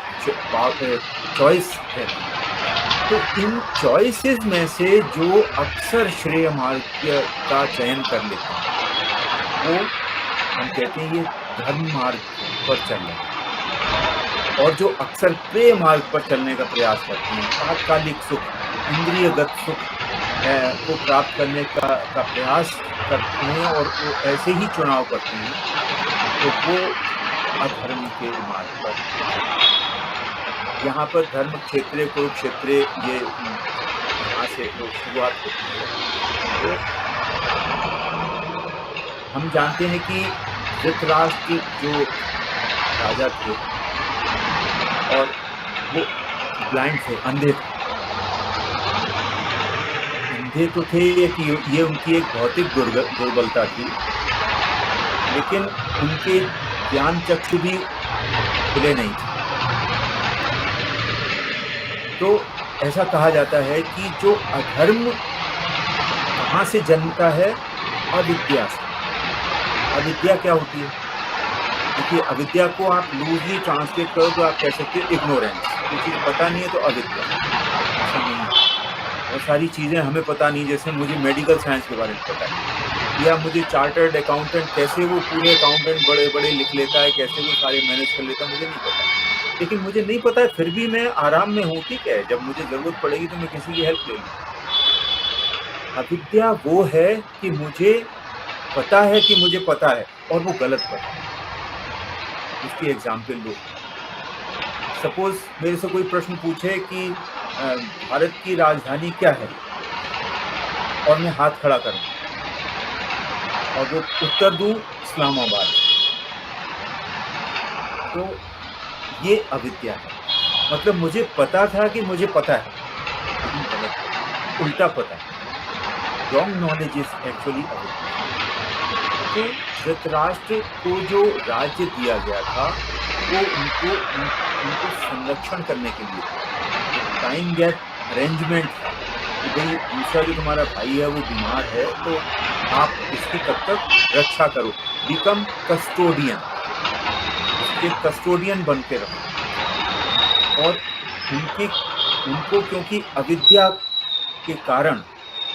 चॉइस है। तो इन चॉइसेस में से जो अक्सर श्रेय मार्ग का चयन कर लेते हैं वो हम कहते हैं ये धर्म मार्ग पर चलने, और जो अक्सर प्रेय मार्ग पर चलने का प्रयास करते हैं, तात्कालिक सुख, इंद्रियगत सुख, को प्राप्त करने का प्रयास करते हैं और वो ऐसे ही चुनाव करते हैं, तो वो अधर्म के मार्ग पर। यहाँ पर धर्म क्षेत्रे कुरुक्षेत्रे ये यहाँ से तो शुरुआत होती है। तो हम जानते हैं कि धृतराष्ट्र जो राजा थे और वो ब्लाइंड थे, अंधे थे। अंधे तो थे कि ये उनकी एक भौतिक दुर्बलता थी, लेकिन उनके ज्ञान चक्षु भी खुले नहीं थे। तो ऐसा कहा जाता है कि जो अधर्म कहाँ से जन्मता है? अविद्या से। अविद्या क्या होती है? देखिए, अविद्या को आप लूजली ट्रांसलेट करो तो आप कह सकते हो इग्नोरेंस। कोई चीज़ पता नहीं है तो अविद्या। ऐसा नहीं है। बहुत सारी चीज़ें हमें पता नहीं, जैसे मुझे मेडिकल साइंस के बारे में पता नहीं, या मुझे चार्टर्ड अकाउंटेंट कैसे वो पूरे अकाउंटेंट बड़े बड़े लिख लेता है, कैसे वो सारे मैनेज कर लेता है, मुझे नहीं पता। लेकिन मुझे नहीं पता है, फिर भी मैं आराम में हूँ, ठीक है। जब मुझे ज़रूरत पड़ेगी तो मैं किसी की हेल्प ले लूँगा। अविद्या वो है कि मुझे पता है कि मुझे पता है और वो गलत पता है। उसकी एग्जाम्पल लो। सपोज मेरे से कोई प्रश्न पूछे कि भारत की राजधानी क्या है, और मैं हाथ खड़ा करूं और वो उत्तर दूं इस्लामाबाद, तो ये अविद्या है। मतलब मुझे पता था कि मुझे पता है, लेकिन गलत, उल्टा पता है। रॉन्ग नॉलेज इज एक्चुअली अविद्या। तो धृतराष्ट्र को जो राज्य दिया गया था वो उनको संरक्षण करने के लिए टाइम गैप अरेंजमेंट था कि भाई दूसरा जो तुम्हारा भाई है वो बीमार है, तो आप इसकी तब तक रक्षा करो, बिकम कस्टोडियन, उसके कस्टोडियन बन के रहो। और उनको क्योंकि अविद्या के कारण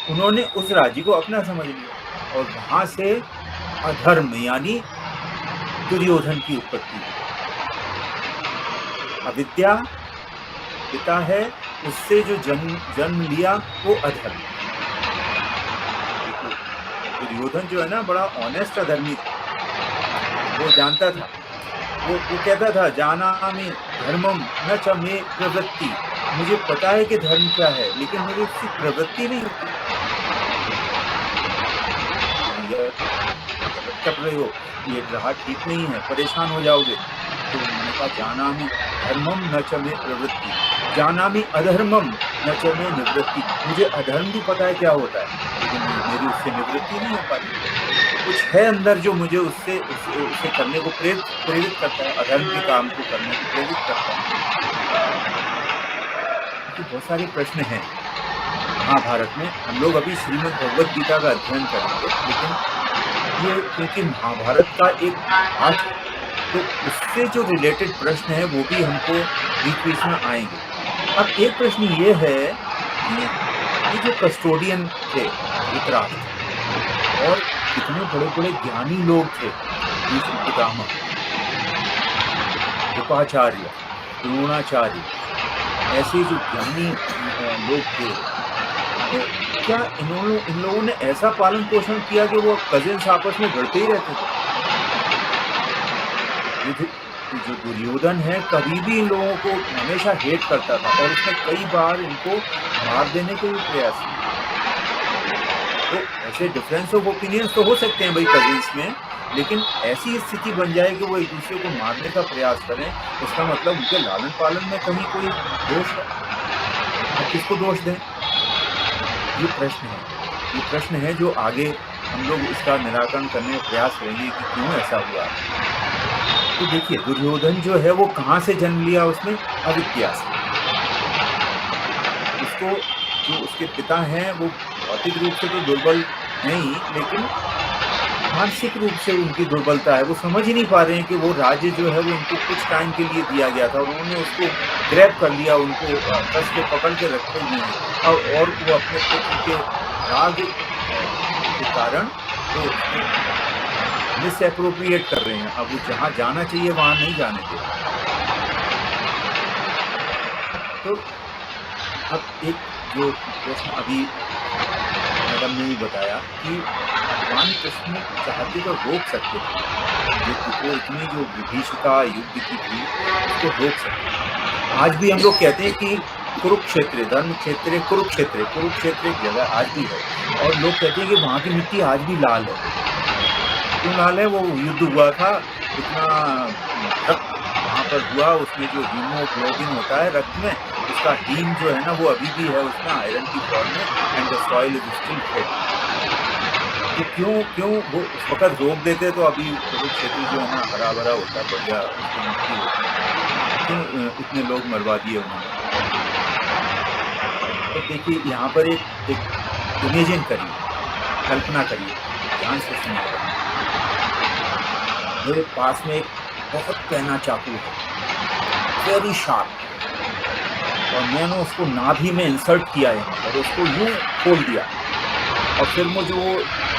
उन्होंने उस राज्य को अपना समझ लिया, और वहाँ से अधर्म यानी दुर्योधन की उत्पत्ति हुई। अविद्या पिता है, उससे जो जन्म लिया वो अधर्म। दुर्योधन जो है ना, बड़ा ऑनेस्ट अधर्मी था। वो जानता था, वो कहता था जानामि धर्मम न च मे प्रवृत्ति। मुझे पता है कि धर्म क्या है, लेकिन मुझे उसकी प्रवृत्ति नहीं होती। कर रहे हो, ये राह ठीक नहीं है, परेशान हो जाओगे। तो उन्होंने कहा जानामि धर्मम न च मे प्रवृत्ति, जानामि अधर्मम न च मे निवृत्ति। मुझे अधर्म भी पता है क्या होता है, लेकिन मेरी उससे निवृत्ति नहीं हो पाती। कुछ है अंदर जो मुझे उससे करने को प्रेरित करता है, अधर्म के काम को करने को प्रेरित करता है। तो बहुत सारे प्रश्न हैं महाभारत में। हम लोग अभी श्रीमद् भगवद गीता का अध्ययन करेंगे, लेकिन ये क्योंकि महाभारत का एक पाठ, तो उससे जो रिलेटेड प्रश्न है वो भी हमको बीच में आएंगे। अब एक प्रश्न ये है कि ये जो कस्टोडियन थे धृतराष्ट्र, और कितने बड़े बड़े ज्ञानी लोग थे, भीष्म पितामह, कृपाचार्य, द्रोणाचार्य, ऐसे जो ज्ञानी लोग थे, तो क्या इन लोगों ने ऐसा पालन पोषण किया कि वो कजिन्स आपस में लड़ते ही रहते थे? जो दुर्योधन है कभी भी इन लोगों को हमेशा हेट करता था, और उसने कई बार इनको मार देने के भी प्रयास किए। तो ऐसे डिफरेंस ऑफ ओपिनियंस तो हो सकते हैं भाई कजिन्स में, लेकिन ऐसी स्थिति बन जाए कि वो एक दूसरे को मारने का प्रयास करें, इसका मतलब उनके लालन पालन में कहीं कोई दोष है। अब किसको दोष दें? ये प्रश्न है जो आगे हम लोग इसका निराकरण करने का प्रयास करेंगे कि क्यों ऐसा हुआ। तो देखिए, दुर्योधन जो है वो कहाँ से जन्म लिया? उसने अविद्या से। उसको जो उसके पिता हैं वो भौतिक रूप से तो दुर्बल नहीं, लेकिन मानसिक रूप से उनकी दुर्बलता है। वो समझ ही नहीं पा रहे हैं कि वो राज्य जो है वो उनको कुछ टाइम के लिए दिया गया था, और उन्होंने उसको ग्रैब कर लिया, उनको कस के पकड़ के रखे हुए हैं, और वो अपने पुत्र के राग के कारण तो मिस एप्रोप्रिएट कर रहे हैं। अब वो जहाँ जाना चाहिए वहाँ नहीं जाने दे। तो अब एक जो प्रश्न अभी आरंभ में ही बताया कि भगवान कृष्ण चाहते तो रोक सकते थे युद्ध को, इतनी जो विभीषिका युद्ध की थी उसको रोक सकते। आज भी हम लोग कहते हैं कि कुरुक्षेत्र, धर्म क्षेत्र कुरुक्षेत्र, कुरुक्षेत्र एक जगह आज भी है, और लोग कहते हैं कि वहाँ की मिट्टी आज भी लाल है। क्यों लाल है? वो युद्ध हुआ था, इतना रक्त वहाँ पर हुआ, उसमें जो हीमोग्लोबिन होता है रक्त में, उसका हीम जो है ना वो अभी भी है उसमें आयरन की फॉर्म में, and the soil is still fed. तो क्यों वो उस वक्त रोक देते तो अभी कुरुक्षेत्र जो है ना हरा भरा होता, बढ़िया उसकी मिट्टी होती। क्यों इतने लोग मरवा दिए उन्होंने? तो देखिए यहाँ पर एक इमेजिन करिए, कल्पना करिए, ध्यान से सुनिए। मेरे पास में एक बहुत कहना चाकू है, वेरी शार्प, और मैंने उसको नाभि में इंसर्ट किया यहाँ पर, उसको यूं खोल दिया, और फिर मुझे वो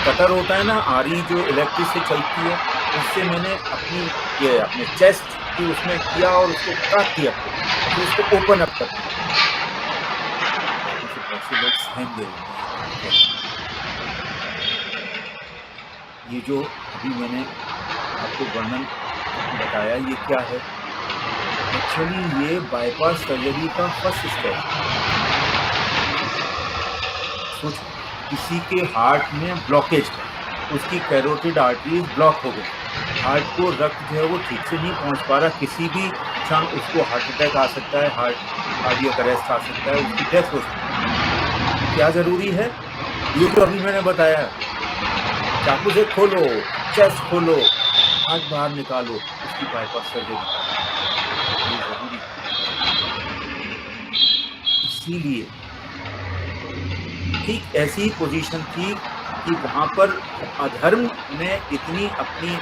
कटर होता है ना, आरी जो इलेक्ट्रिक से चलती है, उससे मैंने अपने चेस्ट की उसमें किया और उसको काट दिया, फिर उसको ओपन अप कर दिया। ऐसे लोग सहम गए। ये जो अभी मैंने आपको वर्णन बताया, ये क्या है? एक्चुअली ये बाईपास सर्जरी का फर्स्ट स्टेप। सोच, किसी के हार्ट में ब्लॉकेज है, उसकी कैरोटिड आर्टरीज ब्लॉक हो गई, हार्ट को रक्त जो है वो ठीक से नहीं पहुंच पा रहा, किसी भी क्षण उसको हार्ट अटैक आ सकता है, कार्डियक अरेस्ट आ सकता है, उसकी डेथ हो सकती है। क्या जरूरी है? ये तो अभी मैंने बताया, चाकू से खोलो, चेस्ट खोलो, हाथ बाहर निकालो, उसकी बाईपास सर्जरी ये जरूरी है। इसीलिए ठीक ऐसी पोजीशन थी कि वहां पर अधर्म ने इतनी अपनी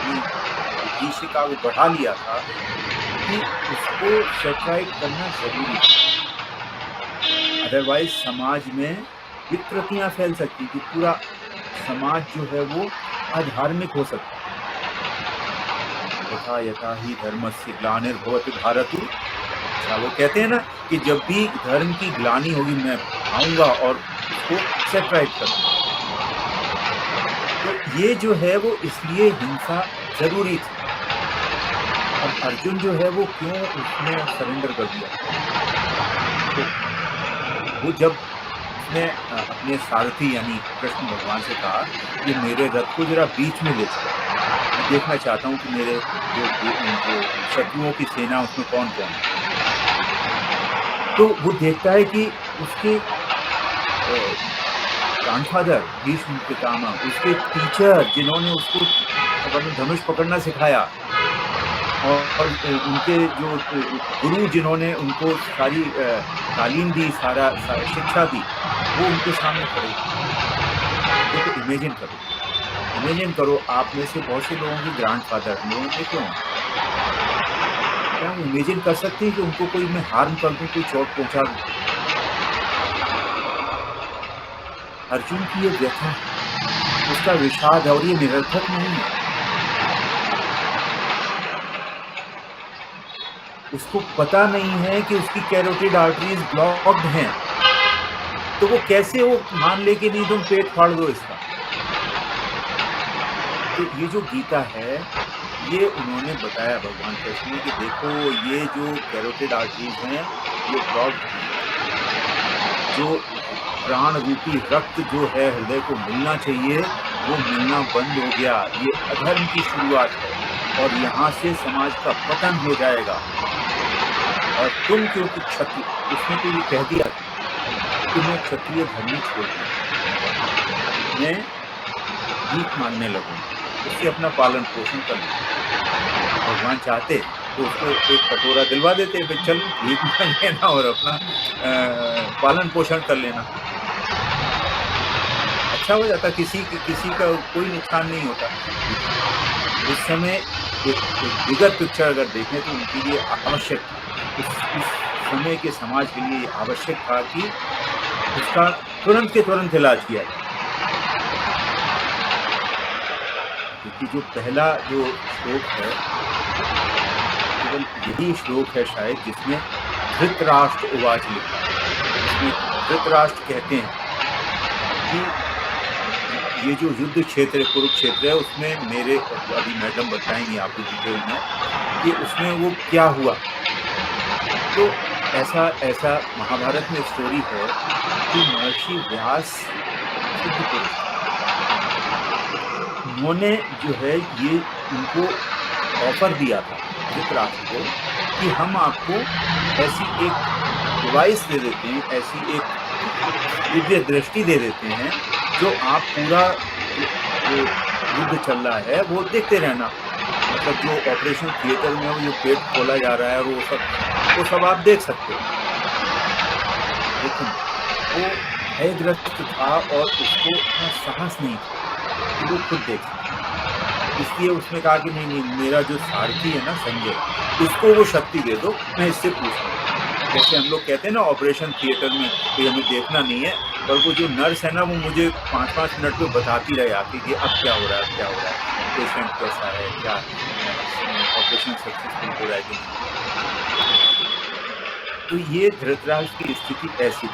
विभीषिका को बढ़ा लिया था कि उसको सेटराइट करना जरूरी था। अदरवाइज समाज में विकृतियां फैल सकती थी, पूरा समाज जो है वो अधार्मिक हो सकता है। यथा यथा ही धर्मस्य ग्लानिर्भवति भारत। अच्छा, वो कहते हैं ना कि जब भी धर्म की ग्लानि होगी मैं आऊंगा और उसको सेटराइट करूंगा। तो ये जो है वो इसलिए हिंसा जरूरी थी। अब अर्जुन जो है वो क्यों उसने सरेंडर कर दिया? तो वो जब उसने अपने सारथी यानी कृष्ण भगवान से कहा कि मेरे रथ को जरा बीच में ले चलो, मैं देखना चाहता हूँ कि मेरे जो शत्रुओं की सेना उसमें कौन कौन है। तो वो देखता है कि उसके ग्रैंडफादर भीष्म पितामह, उसके टीचर जिन्होंने उसको धनुष पकड़ना सिखाया, और उनके जो गुरु जिन्होंने उनको सारी तालीम दी, सारा शिक्षा दी, वो उनके सामने खड़े। देखो, इमेजिन करो आप में से बहुत से लोगों के ग्रैंडफादर लोगों के क्यों, क्या हम इमेजिन कर सकते हैं कि उनको कोई मैं हार्म कर दूं, कोई चोट पहुंचा दूं? अर्जुन की ये व्यथा, उसका विषाद, और ये निरर्थक नहीं है। उसको पता नहीं है कि उसकी कैरोटिड आर्टरीज ब्लॉक्ड हैं, तो वो कैसे वो मान ले कि नहीं तुम पेट फाड़ दो इसका। तो ये जो गीता है ये उन्होंने बताया भगवान कृष्ण ने कि देखो ये जो कैरोटिड आर्टरीज हैं ये ब्लॉक्ड हैं, जो प्राण रूपी रक्त जो है हृदय को मिलना चाहिए वो मिलना बंद हो गया। ये अधर्म की शुरुआत है और यहाँ से समाज का पतन हो जाएगा। और तुम क्योंकि क्षत्रिय, उसने तो ये कह दिया कि मैं क्षत्रिय धर्म छोड़ दूं, मैं भीख मांगने लगूं, उससे अपना पालन पोषण कर लूं। भगवान चाहते तो उसको एक कटोरा दिलवा देते, फिर चल भीख मांग लेना और अपना पालन पोषण कर लेना, अच्छा हो जाता, किसी का कोई नुकसान नहीं होता। उस समय एक बिगर पिक्चर अगर देखें तो उनके लिए आवश्यक था, उस समय के समाज के लिए आवश्यक था कि उसका तुरंत के तुरंत इलाज किया जाए। क्योंकि जो पहला जो श्लोक है केवल यही श्लोक है शायद जिसमें धृतराष्ट्र उवाच लिखा है, जिसमें धृतराष्ट्र कहते हैं कि ये जो युद्ध क्षेत्र है, कुरुक्षेत्र है, उसमें मेरे अभी मैडम बताएंगी आपको डिटेल में कि उसमें वो क्या हुआ। तो ऐसा ऐसा महाभारत में स्टोरी है कि महर्षि व्यास सिद्ध पुरुष थे। उन्होंने जो है ये उनको ऑफर दिया था धृतराष्ट्र को कि हम आपको ऐसी एक डिवाइस दे देते हैं, ऐसी एक दिव्य दृष्टि दे देते हैं जो आप पूरा जो युद्ध चल रहा है वो देखते रहना। मतलब जो ऑपरेशन थिएटर में वो जो पेट खोला जा रहा है वो सब आप देख सकते हो। लेकिन वो भयग्रस्त था और उसको इतना साहस नहीं था कि वो खुद देख सके। इसलिए उसने कहा कि नहीं, मेरा जो सारथी है ना संजय, इसको वो शक्ति दे दो, मैं इससे पूछूं। जैसे हम लोग कहते हैं ना ऑपरेशन थिएटर में कि हमें देखना नहीं है, पर वो जो नर्स है ना वो मुझे 5-5 मिनट में बताती रहे आके कि अब क्या हो रहा है, क्या हो रहा है, पेशेंट कैसा है, क्या ऑपरेशन सक्सेसफुल हो रहा है कि नहीं। तो ये धृतराष्ट्र की स्थिति ऐसी थी,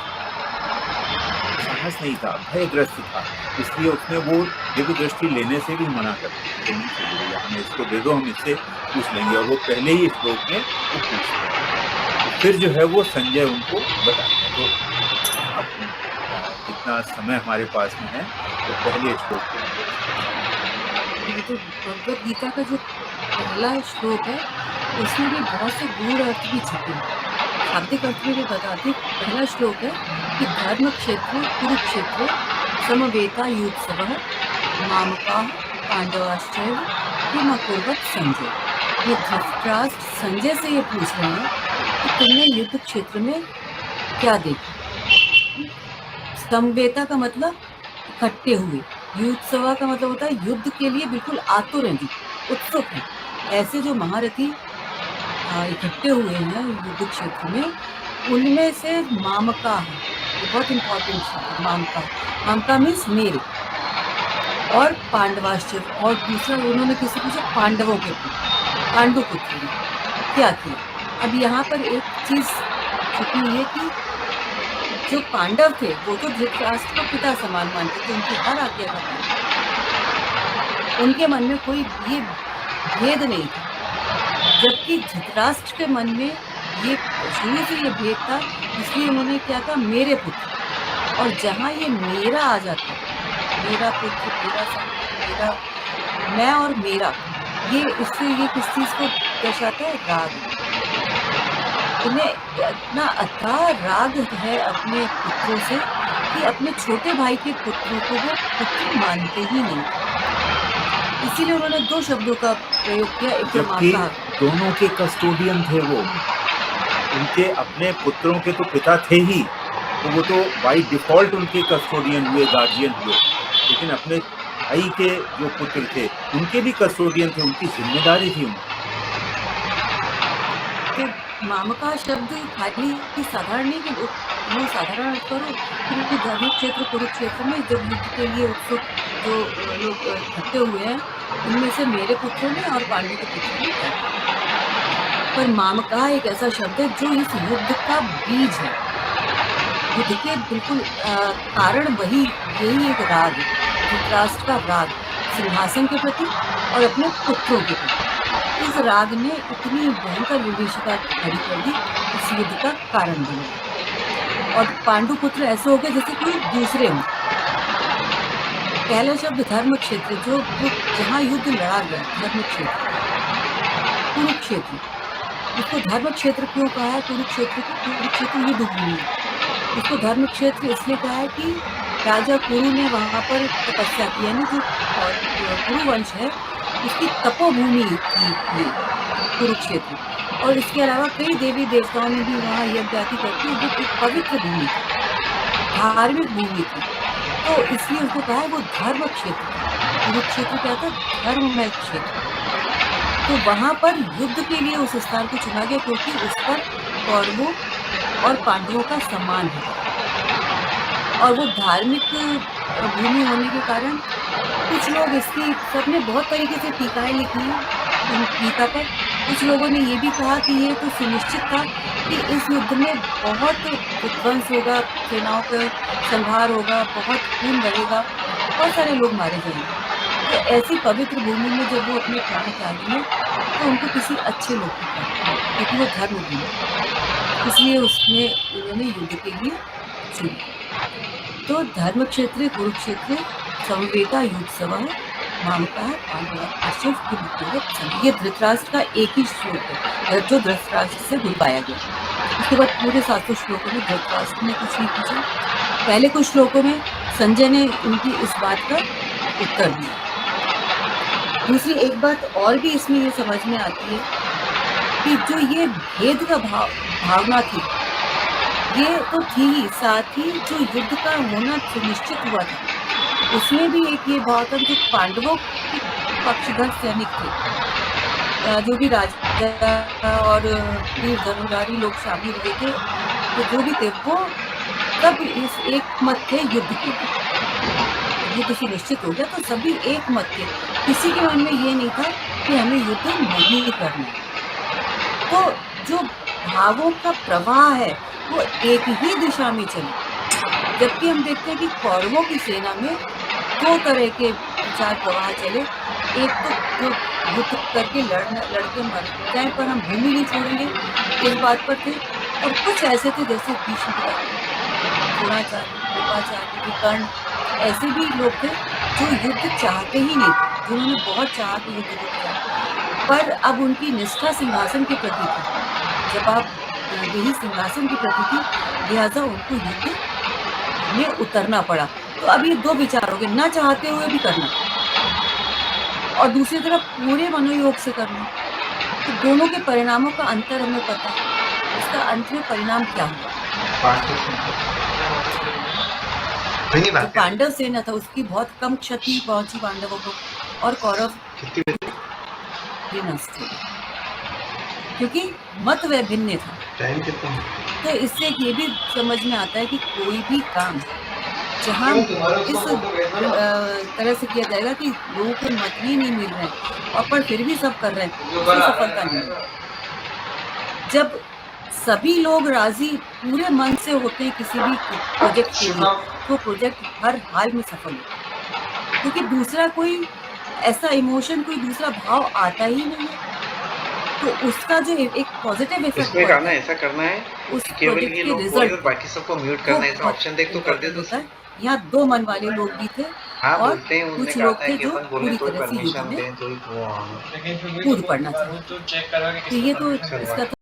साहस नहीं था, भयग्रस्त था, इसलिए उसने वो दिव्य दृष्टि लेने से भी मना कर दिया, नहीं चाहिए भैया, हमें इसको दे दो, हम इससे पूछ लेंगे। और वो पहले ही श्लोक में वो पूछते, फिर जो है वो संजय उनको बताते हैं। तो अब जितना समय हमारे पास में है तो पहले श्लोक को ये तो भगवत गीता का जो पहला श्लोक है उसमें भी बहुत से गूढ़ अर्थ भी छुपे हैं। शाब्दिक अर्थ में भी बताते, पहला श्लोक है कि धर्म क्षेत्र कुरुक्षेत्र समवेता युत्सवः मामकाः पांडवाश्चैव किम अकुर्वत संजय। ये धृतराष्ट्र संजय से ये पूछ रहे हैं कि तुमने युद्ध क्षेत्र में क्या देखा। समवेता का मतलब इकट्ठे हुए, युत्सवा का मतलब होता है युद्ध के लिए बिल्कुल आतुर हैं, उत्सुक हैं। ऐसे जो महारथी इकट्ठे हुए हैं युद्ध क्षेत्र में, उनमें से मामका है, ये बहुत इंपॉर्टेंट शब्द। मामका मीन्स मेरे, और पांडवाश्चर्य, और दूसरा उन्होंने किसी पूछा पांडवों के पुत्र, पांडु पुत्र ने क्या किया। अब यहाँ पर एक चीज छुपी है कि जो पांडव थे वो तो धृतराष्ट्र को पिता समान मानते थे, उनकी हर आज्ञा का पालन, उनके मन में कोई ये भेद नहीं था। जबकि धृतराष्ट्र के मन में ये शुरू से ये भेद था, इसलिए उन्होंने क्या कहा, मेरे पुत्र। और जहाँ ये मेरा आ जाता, मेरा पुत्र, मेरा संतान, मेरा मैं और मेरा, ये इससे ये किस चीज को दर्शाता है, राग। उन्हें इतना अथाह राग है अपने पुत्रों से कि अपने छोटे भाई के पुत्रों को वो पुत्र मानते ही नहीं। इसीलिए उन्होंने दो शब्दों का प्रयोग किया, एक जबकि माता, दोनों के कस्टोडियन थे वो, उनके अपने पुत्रों के तो पिता थे ही, तो वो तो बाई डिफॉल्ट उनके कस्टोडियन हुए, गार्जियन हुए। लेकिन अपने भाई के जो पुत्र थे उनके भी कस्टोडियन थे, उनकी जिम्मेदारी थी उनकी। तो मामका शब्द खाली साधारण नहीं कि वो साधारण अर्थ करो, क्योंकि धर्म क्षेत्र कुरुक्षेत्र में जब युद्ध के लिए उत्सुक जो लोग इकट्ठे हुए हैं, उनमें से मेरे पुत्रों ने और पांडु के पुत्रों ने किया। पर मामका एक ऐसा शब्द है जो इस युद्ध का बीज है, युद्ध के बिल्कुल कारण वही, यही एक राग है, धृतराष्ट्र का राग सिंहासन के प्रति और अपने पुत्रों के प्रति। इस राग ने इतनी भयंकर विभीषिका खड़ी कर दी, इस युद्ध का कारण बना। और पांडु पुत्र ऐसे हो गए जैसे कोई दूसरे हों। पहला शब्द धर्म क्षेत्र, जो जहाँ युद्ध लड़ा गया, धर्म क्षेत्र, कुरुक्षेत्र। इसको धर्म क्षेत्र क्यों कहा है? कुरुक्षेत्र को कुरुक्षेत्र युद्ध भूमि है। इसको धर्म क्षेत्र इसलिए कहा है कि राजा कुरु ने वहाँ पर तपस्या की, यानी जो कुरु वंश है उसकी तपोभूमि थी कुरुक्षेत्र। और इसके अलावा कई देवी देवताओं ने भी वहाँ यज्ञ आदि करती, जो एक पवित्र भूमि थी, धार्मिक भूमि थी। तो इसलिए उसको कहा है वो धर्म क्षेत्र। कुरुक्षेत्र क्या था? धर्ममय क्षेत्र। तो वहाँ पर युद्ध के लिए उस स्थान को चुना गया क्योंकि उस पर कौरवों और पांडवों का सम्मान है, और वो धार्मिक भूमि होने के कारण कुछ लोग इसकी, सबने बहुत तरीके से टीकाएं लिखी हैं गीता पर, कुछ लोगों ने ये भी कहा कि ये तो सुनिश्चित था कि इस युद्ध में बहुत विध्वंस होगा, सेनाओं का संहार होगा, बहुत खून बहेगा, बहुत सारे लोग मारे जाएंगे। तो ऐसी पवित्र भूमि में जब वो अपने प्राण त्यागेंगे तो उनको किसी अच्छे लोग की प्राप्ति होगी, क्योंकि वो धर्म भूमि, इसलिए उसमें उन्होंने युद्ध के लिए चुनी। तो धर्म क्षेत्र कुरुक्षेत्र समवेता युद्ध सभा मामका पांडवा अशिव की मृत्यु। ये धृतराष्ट्र का एक ही श्लोक है जो धृतराष्ट्र से भूल पाया गया। उसके बाद पूरे 700 श्लोकों में धृतराष्ट्र ने कुछ नहीं पूछा। पहले कुछ श्लोकों में संजय ने उनकी इस बात का उत्तर दिया। दूसरी एक बात और भी इसमें ये समझ में आती है कि जो ये भेद का भावना थी, ये तो थी ही, साथ ही जो युद्ध का होना सुनिश्चित हुआ था उसमें भी एक ये भाव था जो पांडवों के पक्षधर सैनिक थे, जो भी राजा और वीर धनुर्धारी लोग शामिल हुए थे, तो जो भी थे वो सब इस एक मत थे युद्ध के लिए। युद्ध सुनिश्चित हो गया तो सभी एक मत थे, किसी के मन में ये नहीं था कि हमें युद्ध नहीं करना। तो जो भावों का प्रवाह है वो एक ही दिशा में चले, जबकि हम देखते हैं कि कौरवों की सेना में दो तरह के विचार प्रवाह चले। एक तो जो युद्ध करके लड़के मर जाए पर हम भूमि नहीं छोड़ेंगे, इस बात पर थे, और कुछ ऐसे थे जैसे भीष्म द्रोणाचार्य, कृपाचार्य, विकर्ण, ऐसे भी लोग थे जो युद्ध चाहते ही नहीं थे, जिन्होंने बहुत चाहा कि युद्ध रुक जाए, पर अब उनकी निष्ठा सिंहासन के प्रति थी। जब आप यही सिंहासन की प्रति थी, लिहाजा उनको युद्ध में उतरना पड़ा। तो अब ये दो विचार हो गए, ना चाहते हुए भी करना और दूसरी तरफ पूरे मनोयोग से करना। तो दोनों के परिणामों का अंतर हमें पता है, इसका अंत में परिणाम क्या हुआ। जो पांडव सेना था उसकी बहुत कम क्षति पहुंची पांडवों को, और कौरव नष्ट हो, क्योंकि मत वह भिन्न था। तो इससे ये भी समझ में आता है कि कोई भी काम जहाँ इस तरह से किया जाएगा कि लोगों को मत ही नहीं मिल रहा है और पर फिर भी सब कर रहे हैं, उसमें सफलता नहीं है। जब सभी लोग राजी पूरे मन से होते हैं किसी भी प्रोजेक्ट के लिए, तो प्रोजेक्ट हर हाल में सफल होता है, क्योंकि दूसरा कोई ऐसा इमोशन, कोई दूसरा भाव आता ही नहीं है। तो उसका जो एक पॉजिटिव इफेक्ट इसमें करना है, ऐसा करना है उस केवल प्रोजेक्ट ये के लोग रिजल्ट और बाकी सबको म्यूट करना है, ऐसा ऑप्शन देख तो कर दे तो। यहाँ दो मन वाले लोग भी थे, हाँ और बोलते हैं, कुछ लोग थे जो पूरी तरह से युद्ध में कूद पड़ना चाहिए। तो ये तो इसका तो